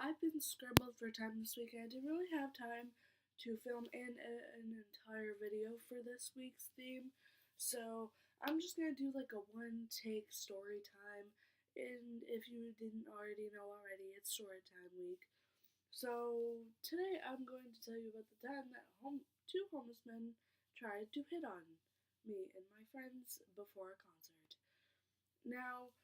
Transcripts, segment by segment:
I've been scrambled for time this week and I didn't really have time to film an entire video for this week's theme. So I'm just gonna do like a one take story time. And if you didn't already know already, it's story time week. So today I'm going to tell you about the time that two homeless men tried to hit on me and my friends before a concert. Now,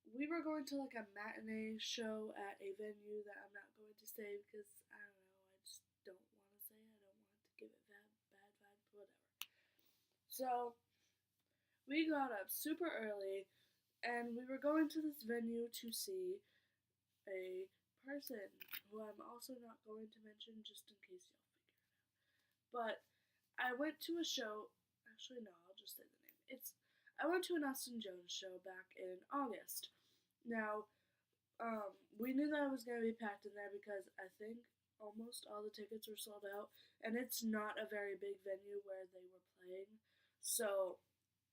we were going to like a matinee show at a venue that I'm not going to say because I don't know, I just don't want to say. I don't want to give it bad vibes, whatever. So we got up super early and we were going to this venue to see a person who I'm also not going to mention just in case y'all figure it out. But I went to a show. Actually, no, I'll just say the name. I went to an Austin Jones show back in August. Now, we knew that it was gonna be packed in there because I think almost all the tickets were sold out, and it's not a very big venue where they were playing. So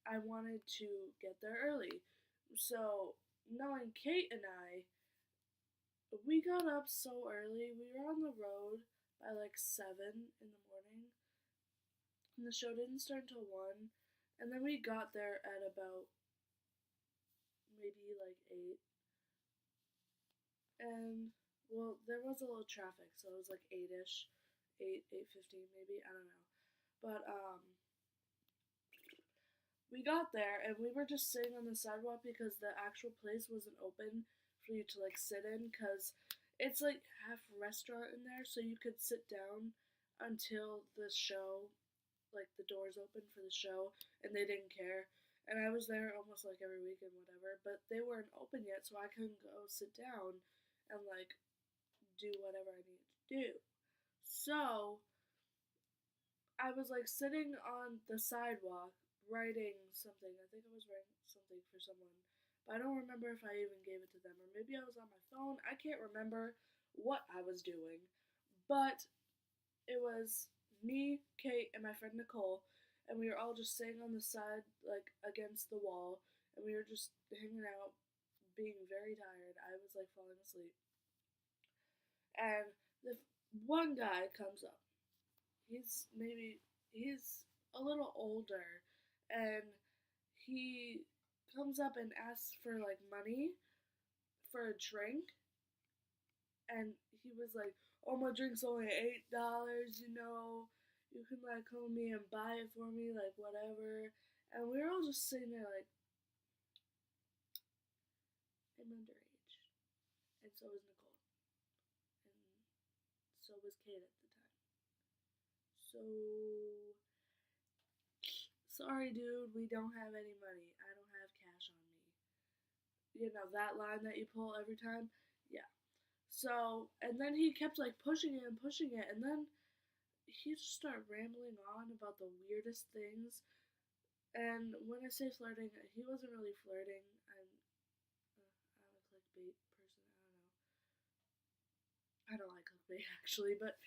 I wanted to get there early. So knowing Kate and I, we got up so early. We were on the road by like 7 in the morning, and the show didn't start until 1. And then we got there at about maybe like 8. And well, there was a little traffic, so it was like 8ish, 8:15 maybe, I don't know. But we got there and we were just sitting on the sidewalk because the actual place wasn't open for you to like sit in, because it's like half restaurant in there, so you could sit down until the show, like the doors open for the show, and they didn't care. And I was there almost like every weekend, whatever, but they weren't open yet, so I couldn't go sit down and like do whatever I needed to do. So I was like sitting on the sidewalk writing something. I think I was writing something for someone, but I don't remember if I even gave it to them, or maybe I was on my phone. I can't remember what I was doing, but it was me, Kate, and my friend Nicole, and we were all just sitting on the side, like against the wall, and we were just hanging out, being very tired. I was like falling asleep. And the one guy comes up. He's a little older, and he comes up and asks for like money for a drink, and he was like, "Oh, my drink's only $8. You can like come with me and buy it for me, like whatever." And we were all just sitting there like, "I'm underage," and so was Nicole, and so was Kate at the time. So sorry, dude, we don't have any money. I don't have cash on me. You know that line that you pull every time? Yeah. So, and then he kept like pushing it, and then he just started rambling on about the weirdest things. And when I say flirting, he wasn't really flirting. I'm a clickbait person. I don't know. I don't like clickbait actually, but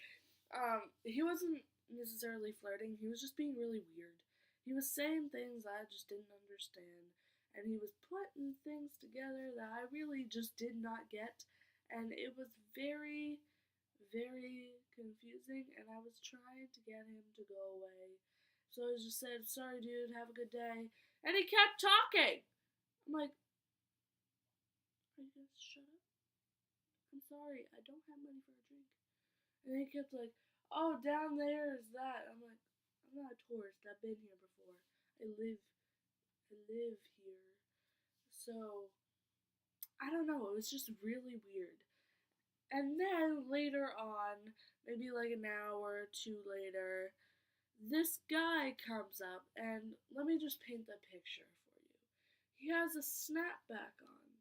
he wasn't necessarily flirting. He was just being really weird. He was saying things I just didn't understand, and he was putting things together that I really just did not get, and it was very, very confusing, and I was trying to get him to go away. So I just said, "Sorry, dude, have a good day," and he kept talking. I'm like, "Are you guys shut up? I'm sorry, I don't have money for a drink." And he kept like, "Oh, down there is that." I'm like, "I'm not a tourist. I've been here before. I live here." So I don't know. It was just really weird. And then later on, maybe like an hour or two later, this guy comes up, and let me just paint the picture for you. He has a snapback on.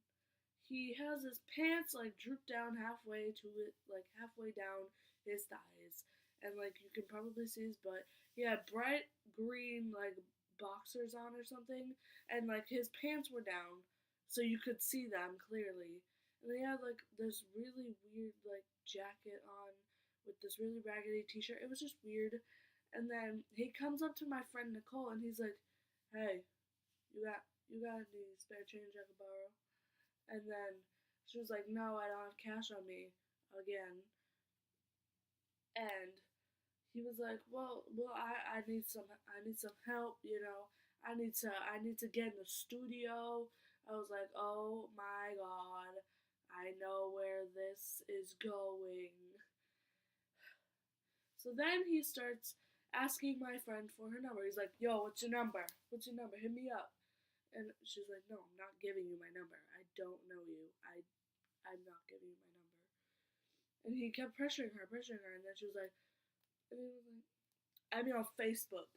He has his pants like drooped down halfway to it, like halfway down his thighs, and like you can probably see his butt. He had bright green like boxers on or something, and like his pants were down, so you could see them clearly. And he had like this really weird like jacket on with this really raggedy t-shirt. It was just weird. And then he comes up to my friend Nicole and he's like, "Hey, you got any spare change I could borrow?" And then she was like, "No, I don't have cash on me." again, and he was like, well, I need some help, you know. I need to get in the studio. I was like, oh my god, I know where this is going. So then he starts asking my friend for her number. He's like, yo, what's your number? What's your number? Hit me up. And she's like, no, I'm not giving you my number. I don't know you. I'm not giving you my number. And he kept pressuring her, and then she was like, add me on Facebook.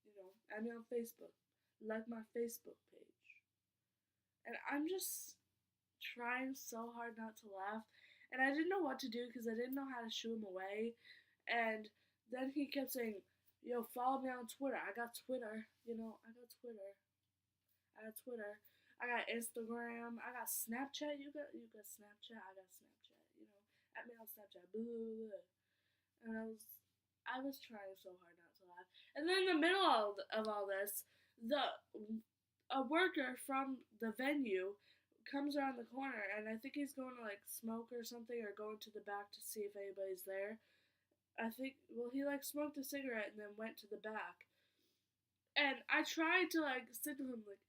You know, add me on Facebook. Like my Facebook page. And I'm just trying so hard not to laugh. And I didn't know what to do because I didn't know how to shoo him away. And then he kept saying, yo, follow me on Twitter. I got Twitter. You know, I got Twitter. I got Twitter. I got Instagram. I got Snapchat. You got Snapchat. I got Snapchat. You know, at me on Snapchat. Blah, blah, blah. And I was trying so hard not to laugh. And then in the middle of all this, a worker from the venue comes around the corner, and I think he's going to like smoke or something, or going to the back to see if anybody's there. I think, well, he like smoked a cigarette and then went to the back. And I tried to like signal him, like,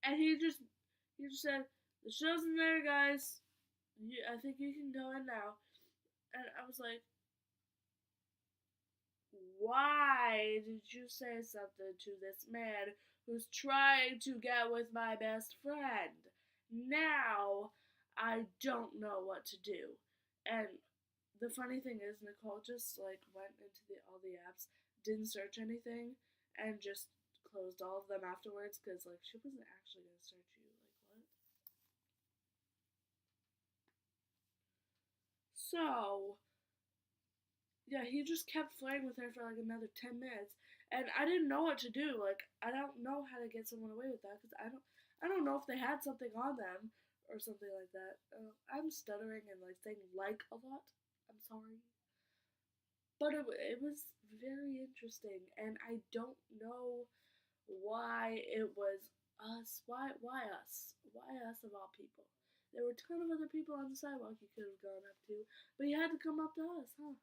and he just said, the show's in there, guys. I think you can go in now. And I was like, why did you say something to this man who's trying to get with my best friend? Now I don't know what to do. And the funny thing is, Nicole just like went into all the apps, didn't search anything, and just closed all of them afterwards because like she wasn't actually gonna search you. Like what? So yeah, he just kept flirting with her for like another 10 minutes, and I didn't know what to do. Like I don't know how to get someone away with that because I don't know if they had something on them or something like that. I'm stuttering and like saying like a lot. I'm sorry. But it was very interesting, and I don't know why it was us. Why us? Why us of all people? There were a ton of other people on the sidewalk he could have gone up to, but he had to come up to us, huh?